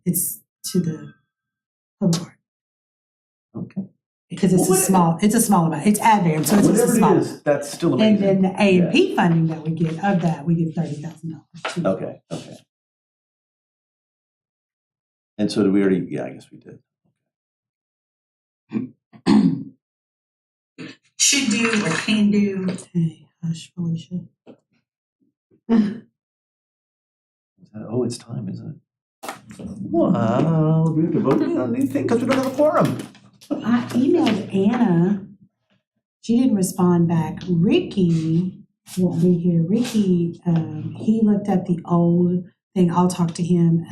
It's to the public art. Okay. Because it's a small amount. It's ad variance, so it's just a small Whatever it is, that's still amazing. And then the A&P funding that we get, of that, we give $30,000. Okay. And so did we already, I guess we did. Should do or can do. Hey, hush, Felicia. Oh, it's time, isn't it? Wow, we have to vote on anything because we don't have a quorum. I emailed Anna. She didn't respond back. Ricky won't be here. Ricky, he looked at the old thing. I'll talk to him.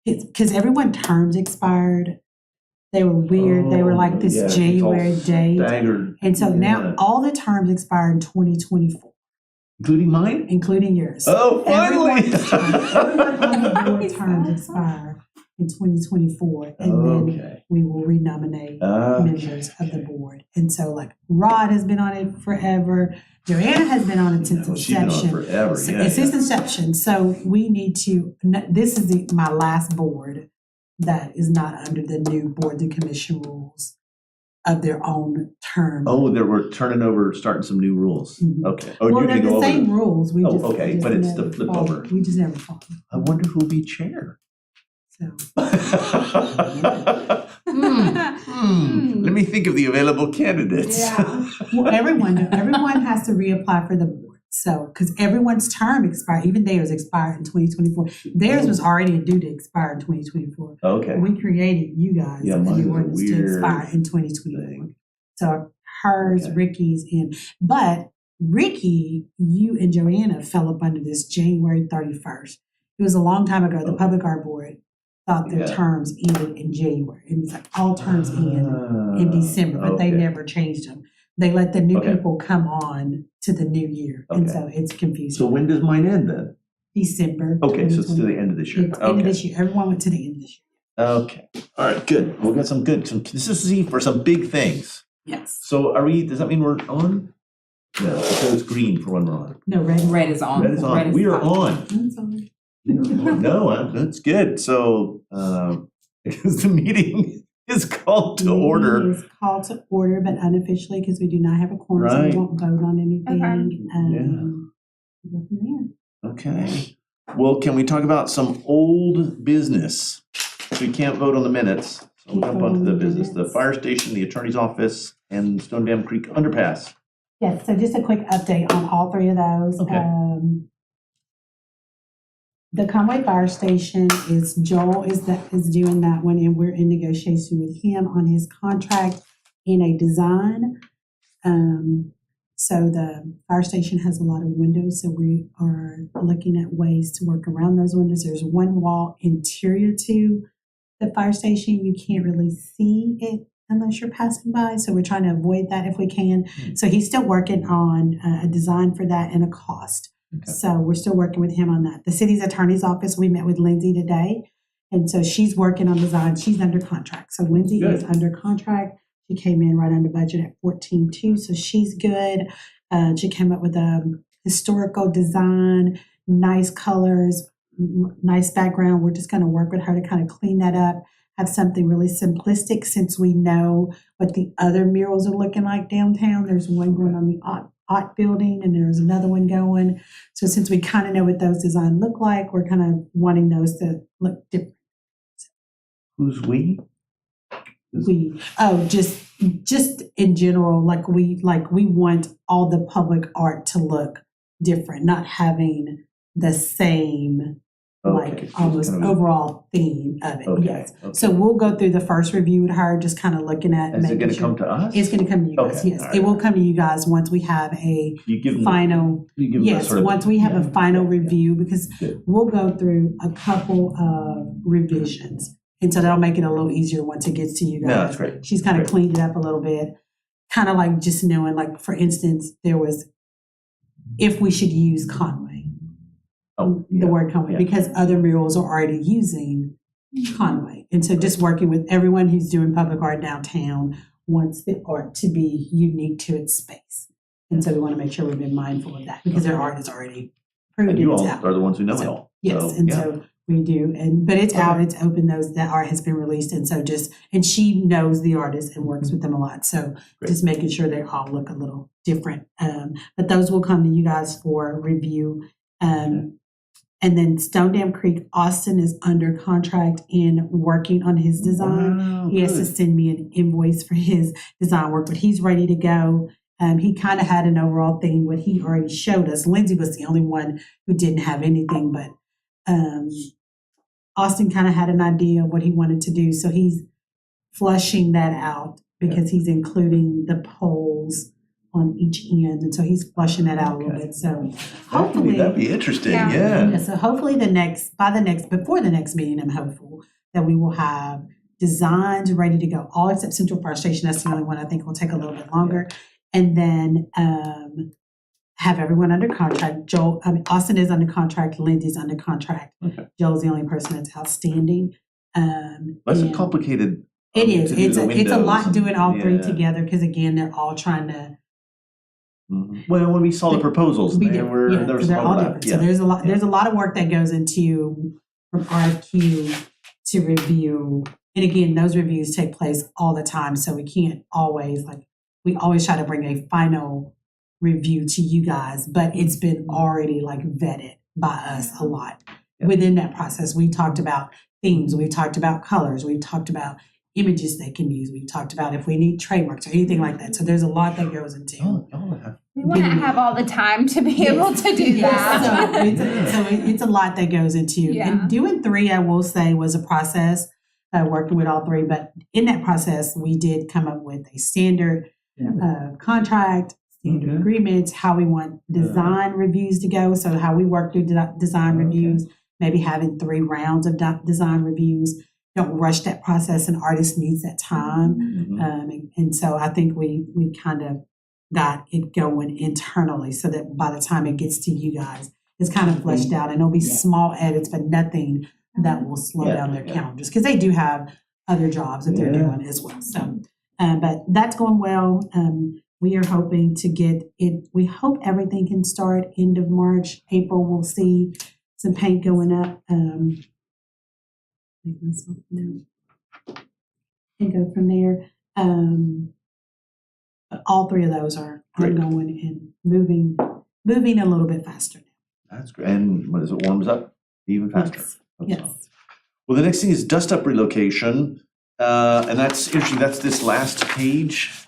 Because everyone terms expired. They were weird. They were like this January date. Staggered. And so now all the terms expire in 2024. Including mine? Including yours. Oh, finally! Everyone on the board terms expire in 2024. And then we will renominate members of the board. And so like Rod has been on it forever. Joanna has been on it since inception. She's been on it forever, Since inception. So we need to, this is my last board that is not under the new board and commission rules of their own term. Oh, we're starting some new rules. Mm-hmm. Okay. Oh, well, they're the same rules. We just, okay, but it's the flip over. We just never follow. I wonder who'll be chair. So. Let me think of the available candidates. Yeah. Well, everyone has to reapply for the board. So, because everyone's term expired, even theirs expired in 2024. Theirs was already due to expire in 2024. Okay. We created you guys a new ordinance to expire in 2024. So hers, Ricky's, but Ricky, you and Joanna fell up under this January 31st. It was a long time ago. The Public Art Board thought their terms ended in January. It was like all terms end in December, but they never changed them. They let the new people come on to the new year. And so it's confusing. So when does mine end then? December. Okay, so it's to the end of this year. It's end of this year. Everyone went to the end of this year. Okay. All right, good. We've got some good consistency for some big things. Yes. So does that mean we're on? No, it says green for when we're on. No, red is on. Red is on. We are on. I'm sorry. No, that's good. So because the meeting is called to order. It is called to order, but unofficially because we do not have a quorum, so we won't vote on anything. Go from there. Okay. Well, can we talk about some old business? We can't vote on the minutes, so we'll jump onto the business. The fire station, the attorney's office, and Stone Dam Creek underpass. Yes, so just a quick update on all three of those. Okay. The Conway Fire Station Joel is doing that one, and we're in negotiation with him on his contract in a design. So the fire station has a lot of windows, so we are looking at ways to work around those windows. There's one wall interior to the fire station. You can't really see it unless you're passing by, so we're trying to avoid that if we can. So he's still working on a design for that and a cost. Okay. So we're still working with him on that. The city's attorney's office, we met with Lindsay today, and so she's working on design. She's under contract. So Lindsay is under contract. She came in right under budget at 14.2, so she's good. She came up with a historical design, nice colors, nice background. We're just going to work with her to kind of clean that up, have something really simplistic since we know what the other murals are looking like downtown. There's one going on the Ott building, and there's another one going. So since we kind of know what those designs look like, we're kind of wanting those to look different. Who's we? Just in general, we want all the public art to look different, not having the same almost overall theme of it. Yes. Okay. So we'll go through the first review with her, just kind of looking at. Is it going to come to us? It's going to come to you guys. Yes, it will come to you guys once we have a final. Once we have a final review, because we'll go through a couple of revisions, and so that'll make it a little easier once it gets to you guys. No, that's great. She's kind of cleaned it up a little bit, kind of like just knowing, like for instance, there was if we should use Conway. The word Conway, because other murals are already using Conway. And so just working with everyone who's doing public art downtown wants the art to be unique to its space. And so we want to make sure we've been mindful of that because their art is already approved. And you all are the ones who know it all. Yes, so We do, but it's out, it's open, that art has been released, and so and she knows the artists and works with them a lot, so Great. just making sure they all look a little different. But those will come to you guys for review. And then Stone Dam Creek, Austin is under contract and working on his design. Wow, he has to send me an invoice for his design work, but he's ready to go. He kind of had an overall thing, what he already showed us. Lindsay was the only one who didn't have anything, but Austin kind of had an idea of what he wanted to do. So he's flushing that out because he's including the poles on each end. And so he's flushing that out a little bit. So hopefully that'd be interesting. So hopefully before the next meeting, I'm hopeful that we will have designs ready to go, all except Central Fire Station. That's the only one I think will take a little bit longer. And then have everyone under contract. Austin is under contract. Lindsay's under contract. Okay. Joel's the only person that's outstanding. That's a complicated. It is. It's a lot doing all three together because again, they're all trying to. Well, when we saw the proposals, there was they're all different. So there's a lot. There's a lot of work that goes into from RFQ to review, and again, those reviews take place all the time. So we can't always we always try to bring a final review to you guys, but it's been already vetted by us a lot. Within that process, we talked about themes, we talked about colors, we talked about images they can use, we talked about if we need trademarks or anything like that. So there's a lot that goes into. We want to have all the time to be able to do that. So it's a lot that goes into. And doing 3, I will say, was a process, working with all 3. But in that process, we did come up with a standard contract, standard agreements, how we want design reviews to go. So how we work through design reviews, maybe having 3 rounds of design reviews. Don't rush that process. An artist needs that time. And so I think we kind of got it going internally so that by the time it gets to you guys, it's kind of fleshed out. And it'll be small edits, but nothing that will slow down their calendars because they do have other jobs that they're doing as well. So, but that's going well. We are hoping to get it. We hope everything can start end of March. April, we'll see some paint going up. And go from there. But all 3 of those are ongoing and moving a little bit faster now. That's great. And as it warms up, even faster. Yes. Well, the next thing is dust up relocation. And that's interesting. That's this last page.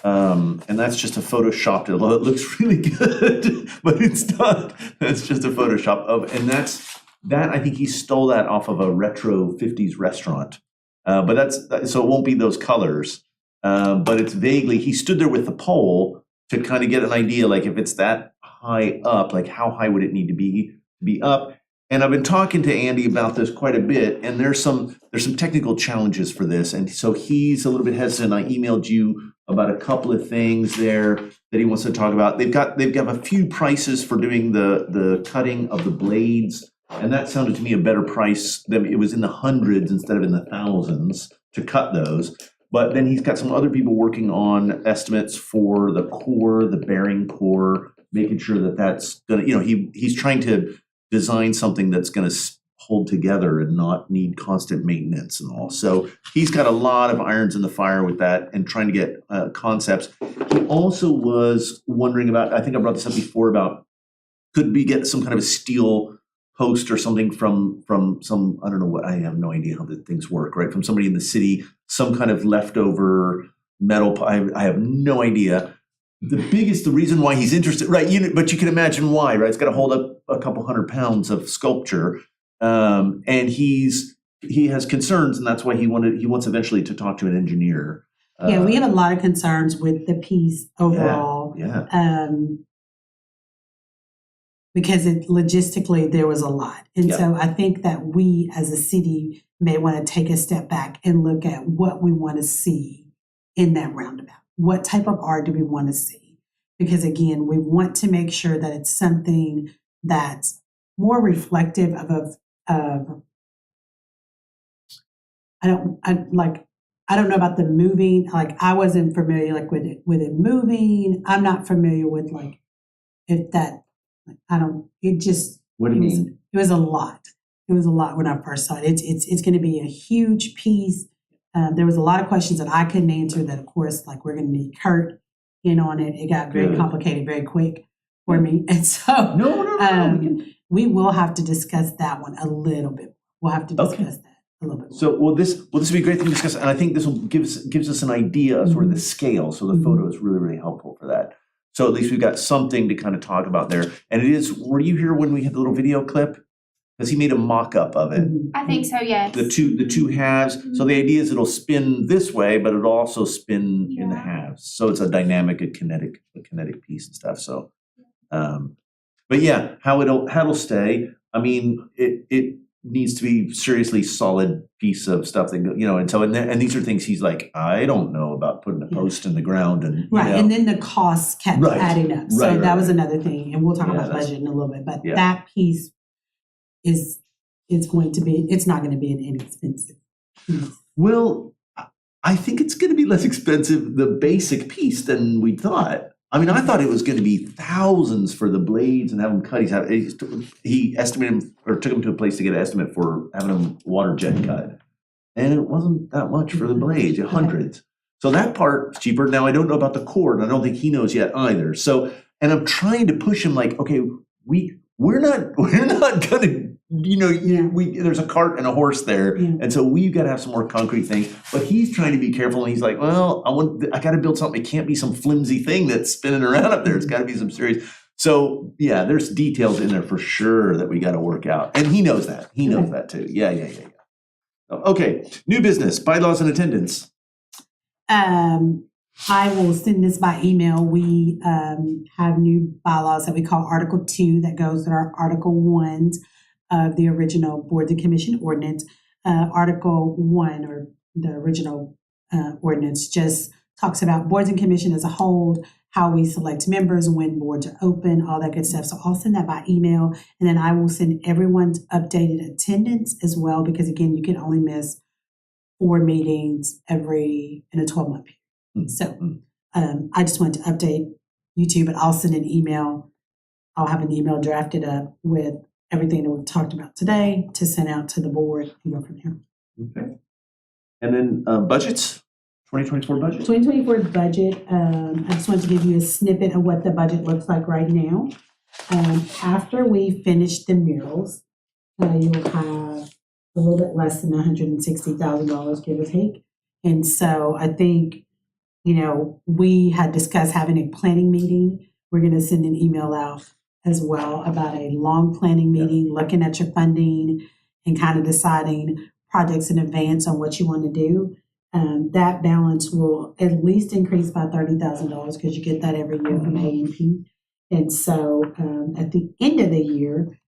And that's just a Photoshopped, although it looks really good, but it's not. That's just a Photoshop of, and that I think he stole that off of a retro 50s restaurant. But so it won't be those colors. But it's vaguely, he stood there with the pole to kind of get an idea, if it's that high up, how high would it need to be up? And I've been talking to Andy about this quite a bit, and there's some technical challenges for this, and so he's a little bit hesitant. I emailed you about a couple of things there that he wants to talk about. They've got a few prices for doing the cutting of the blades, and that sounded to me a better price. It was in the hundreds instead of in the thousands to cut those. But then he's got some other people working on estimates for the core, the bearing core, making sure that that's gonna, he's trying to design something that's gonna hold together and not need constant maintenance and all. So he's got a lot of irons in the fire with that and trying to get concepts. He also was wondering about, I think I brought this up before, about could we get some kind of a steel post or something from some, I don't know what, I have no idea how the things work, right? From somebody in the city, some kind of leftover metal, I have no idea. The reason why he's interested, right? But you can imagine why, right? It's got to hold up a couple 100 pounds of sculpture. And he has concerns, and that's why he wants eventually to talk to an engineer. We have a lot of concerns with the piece overall. Because logistically there was a lot. And so I think that we as a city may want to take a step back and look at what we want to see in that roundabout. What type of art do we want to see? Because again, we want to make sure that it's something that's more reflective of I don't know about the moving, I wasn't familiar with it moving. I'm not familiar with if that, it just, what do you mean? It was a lot. It was a lot when I first saw it. It's going to be a huge piece. There was a lot of questions that I couldn't answer that, of course, like we're going to need Kurt in on it. It got very Good. complicated very quick for me. And so No. we will have to discuss that one a little bit. We'll have to discuss that a little bit more. So will this be a great thing to discuss? And I think this will gives us an idea of sort of the scale. So the photo is really, really helpful for that. So at least we've got something to kind of talk about there. And it is, were you here when we had the little video clip? Because he made a mock-up of it. I think so, yes. The two halves. So the idea is it'll spin this way, but it'll also spin in the halves. So it's a dynamic, a kinetic piece and stuff. So, but yeah, how it'll stay. I mean, it needs to be seriously solid piece of stuff that and these are things he's like, I don't know about putting a post in the ground and and then the costs kept adding up. So that was another thing, and we'll talk about budget in a little bit. But that piece is going to be, it's not going to be an inexpensive piece. Well, I think it's going to be less expensive, the basic piece, than we thought. I mean, I thought it was going to be thousands for the blades and have them cut. He estimated or took him to a place to get an estimate for having them water jet cut. And it wasn't that much for the blades, hundreds. So that part's cheaper. Now, I don't know about the cord. And I don't think he knows yet either. So, and I'm trying to push him like, okay, we're not going to, there's a cart and a horse there. Yeah. And so we've got to have some more concrete things. But he's trying to be careful. And he's like, well, I got to build something. It can't be some flimsy thing that's spinning around up there. It's got to be some serious. So yeah, there's details in there for sure that we got to work out. And he knows that. He knows that too. Yeah. Okay, new business, bylaws and attendance. I will send this by email. We have new bylaws that we call Article 2 that goes with our Article 1s of the original Board and Commission ordinance. Article 1, or the original ordinance, just talks about boards and commission as a whole, how we select members, when boards are open, all that good stuff. So I'll send that by email, and then I will send everyone's updated attendance as well, because again, you can only miss 4 meetings in a 12-month period. So I just want to update you two, but I'll send an email. I'll have an email drafted up with everything that we've talked about today to send out to the board and go from there. Okay. And then budgets, 2024 budget? 2024 budget, I just wanted to give you a snippet of what the budget looks like right now. After we finish the murals, you'll have a little bit less than $160,000, give or take. And so I think, we had discussed having a planning meeting. We're going to send an email out as well about a long planning meeting, looking at your funding and kind of deciding projects in advance on what you want to do. That balance will at least increase by $30,000 because you get that every year from A&P. And so at the end of the year,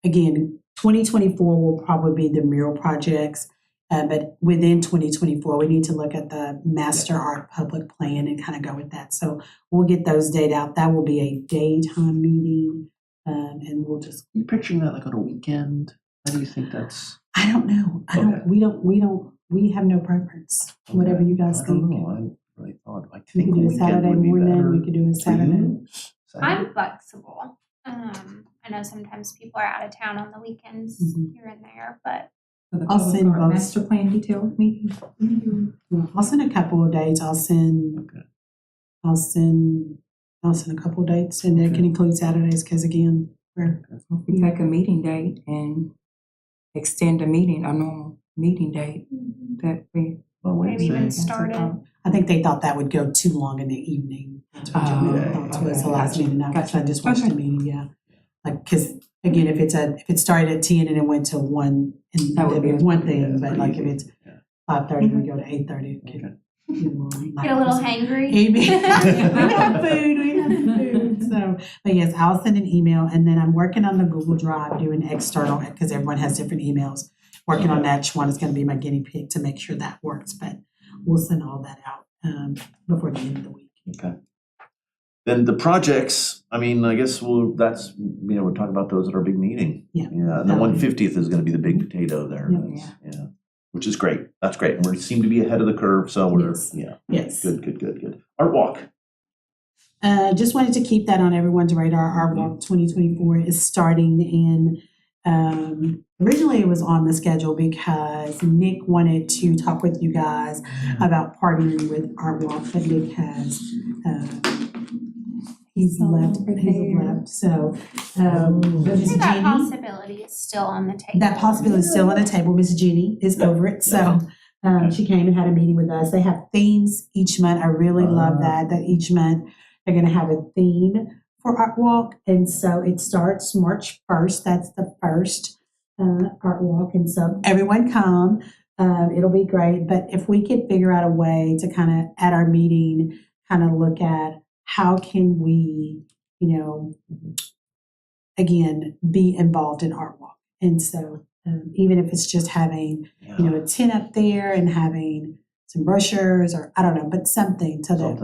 again, 2024 will probably be the mural projects. But within 2024, we need to look at the master art public plan and kind of go with that. So we'll get those data out. That will be a daytime meeting, and we'll just. Are you picturing that like on a weekend? How do you think that's? I don't know. We have no preference. Okay. Whatever you guys think. I don't know. I really thought. I think we could do a Saturday morning. We could do a Saturday. I'm flexible. I know sometimes people are out of town on the weekends here and there, but. I'll send both. Master plan detail meeting. I'll send a couple of dates. I'll send a couple of dates, and it can include Saturdays because again, if we take a meeting date and extend a normal meeting date, that we maybe even start it. I think they thought that would go too long in the evening. That's what thought was the last meeting. I just watched the meeting. Yeah, because again, if it started at 10 and it went to 1, and that would be one thing. But like if it's 5:30, we go to 8:30. Get a little hangry. We have food. So, but yes, I'll send an email, and then I'm working on the Google Drive, doing external because everyone has different emails. Working on that. Shawan is going to be my guinea pig to make sure that works. But we'll send all that out before the end of the week. Okay. Then the projects, I mean, I guess we'll talk about those at our big meeting. Yeah. And the 150th is going to be the big potato there. Yeah. Which is great. That's great. And we seem to be ahead of the curve. So we're, Yes. Good. Art Walk. Just wanted to keep that on everyone's radar. Art Walk 2024 is starting, and Originally it was on the schedule because Nick wanted to talk with you guys about partnering with Art Walk, but Nick has, he's left, so, Miss Maybe that Jenny, possibility is still on the table. that possibility is still on the table. Miss Jenny is over it, so she came and had a meeting with us. They have themes each month. I really love that each month they're going to have a theme for Art Walk, and so it starts March 1st. That's the first Art Walk, and so everyone come. It'll be great. But if we could figure out a way to kind of at our meeting, kind of look at how can we, again, be involved in Art Walk, and so even if it's just having a tent up there and having some brochures or I don't know, but something so that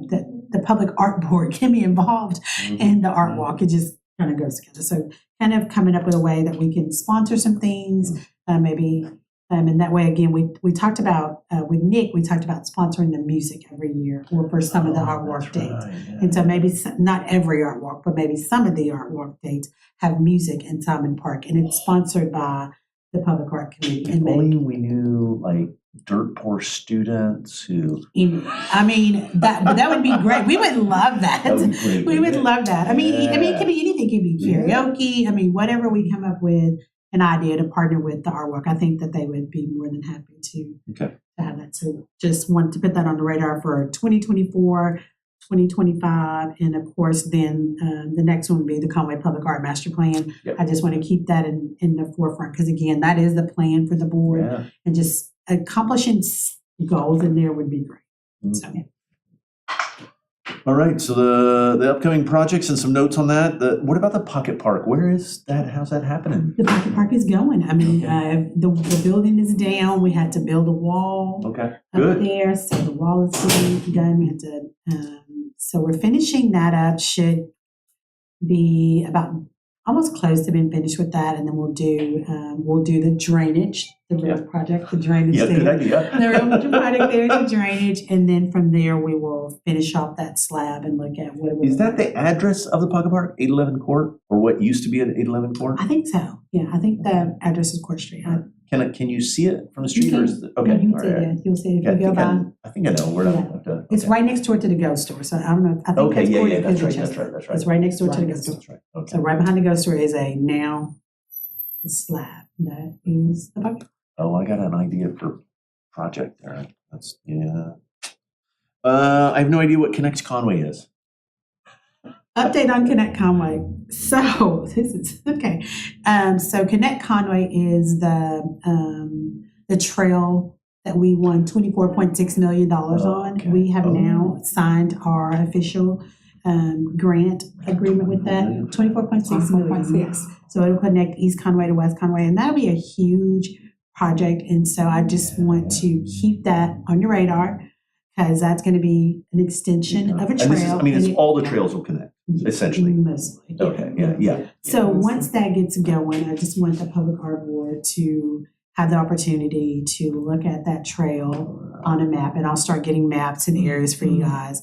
that the public art board can be involved in the Art Walk. It just kind of goes together. So kind of coming up with a way that we can sponsor some things, maybe, and that way again we talked about with Nick, we talked about sponsoring the music every year or for some of the Art Walk dates. And so maybe not every Art Walk, but maybe some of the Art Walk dates have music in Simon Park, and it's sponsored by the Public Art Committee. If only we knew like dirt poor students who. I mean that would be great. We would love that. We would love that. I mean, it could be anything. It could be karaoke. I mean, whatever we come up with an idea to partner with the Art Walk, I think that they would be more than happy to have that. So just wanted to put that on the radar for 2024. 2025, and of course then the next one would be the Conway Public Art Master Plan. I just want to keep that in the forefront because again that is the plan for the board, and just accomplishing goals in there would be great. So. All right, so the upcoming projects and some notes on that. What about the Pocket Park? Where is that? How's that happening? The Pocket Park is going. I mean, the building is down. We had to build a wall up there, so the wall is getting done. We had to, so we're finishing that up. Should be about almost close to being finished with that, and then we'll do the drainage, the real project, the drainage. Yeah, good idea. The real project there is the drainage, and then from there we will finish off that slab and look at what. Is that the address of the Pocket Park, 811 Court, or what used to be at 811 Court? I think so. Yeah, I think the address is Court Street. Can you see it from the street, or is it, okay? Yeah, you can see it. You'll see it if you go by. I think I know where I'm at. Okay. It's right next door to the Ghost Store. So I don't know. I think That's right. It's right next door to the Ghost Store. That's right. Okay. So right behind the Ghost Store is a slab that is the bucket. Oh, I got an idea for project there. I have no idea what Connect Conway is. Update on Connect Conway. So this is okay. So Connect Conway is the trail that we won $24.6 million on. Okay. We have now signed our official grant agreement with that. $24.6 million. So it'll connect East Conway to West Conway, and that'll be a huge project. And so I just want to keep that on your radar because that's going to be an extension of a trail. It's all the trails will connect. Essentially. Mostly. Okay, yeah. So once that gets going, I just want the Public Art Board to have the opportunity to look at that trail on a map, and I'll start getting maps and areas for you guys.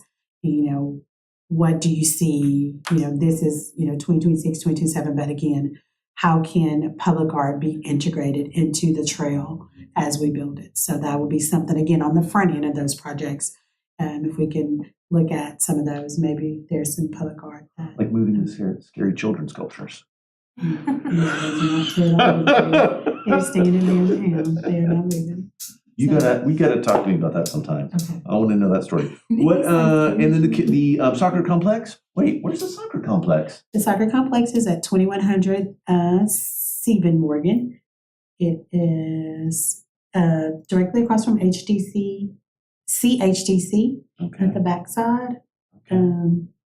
What do you see? This is, 2026, 2027, but again, how can public art be integrated into the trail as we build it? So that will be something, again, on the front end of those projects. If we can look at some of those, maybe there's some public art. Like moving the scary children's sculptures. They're standing there now. They're not moving. We gotta talk to me about that sometime. Okay. I want to know that story. What? And then the soccer complex. Wait, where's the soccer complex? The soccer complex is at 2100 Sieben Morgan. It is directly across from CHDC at the backside.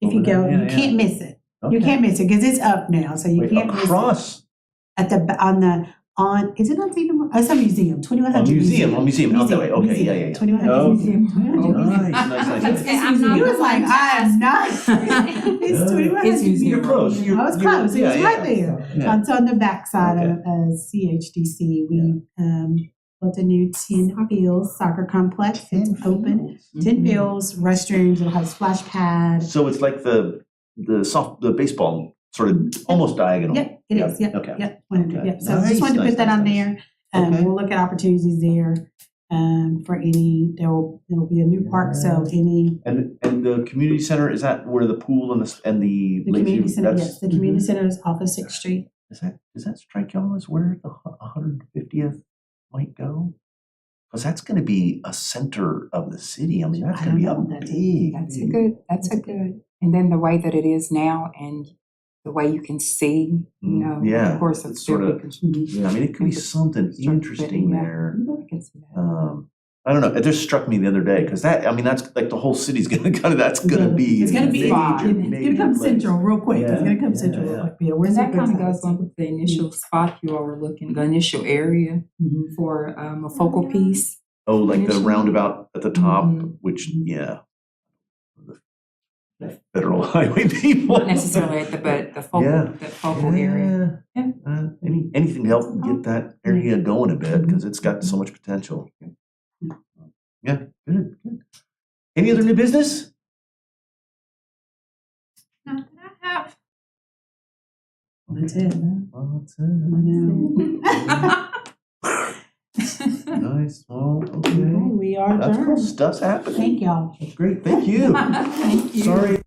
If you go, you can't miss it. Okay. You can't miss it because it's up now, so you can't miss it. Across. At the is it on Sieben? Oh, it's a museum. 2100 museum. Out that way. Okay, yeah. 2100 museum. Nice. He was like, I am not. It's 2100 museum. You're close. I was close. It was right there. Yeah. It's on the backside of CHDC. We built a new 10-field soccer complex. It's open. 10 fields, restrooms. It'll have splash pad. So it's like the baseball sort of almost diagonal. Yep, it is, yep, Okay. yep, 100, Okay. yep. So Nice, just wanted to nice, put that nice, on nice. there. Okay. We'll look at opportunities there, for any, there'll be a new park, so any, And the community center, is that where the pool and the the community lazy- center, that's- yes, the community center is off of 6th Street. Does that strike y'all as where the 150th might go? Because that's gonna be a center of the city. I mean, that's I gonna be a don't know. big. That's a good, and then the way that it is now and the way you can see, you know, Yeah, of course, it's it's still sorta- big. Yeah, I mean, it could be something interesting there. I can see that. I don't know, it just struck me the other day, because that, I mean, that's like the whole city's gonna kind of, that's gonna be. It's gonna be, major, it's gonna major come place. central real quick. It's Yeah, gonna come yeah, central real yeah. quick. Yeah, we're And that super kind of excited. goes on with the initial spot you all were looking, the initial area Mhm. for a focal piece. Oh, like the Initially. roundabout at the top, Mhm. which, yeah. The Federal highway people. Not necessarily at but the focal, that focal area. Yeah. Anything to help get that area going a bit, because it's got so much potential. Yeah, good, good. Any other new business? Not that I have. That's it. Well, that's I it. know. Nice, well, Okay, okay. we are That's cool, adjourned. stuff's happening. Thank y'all. That's great, thank you. Thank you. Sorry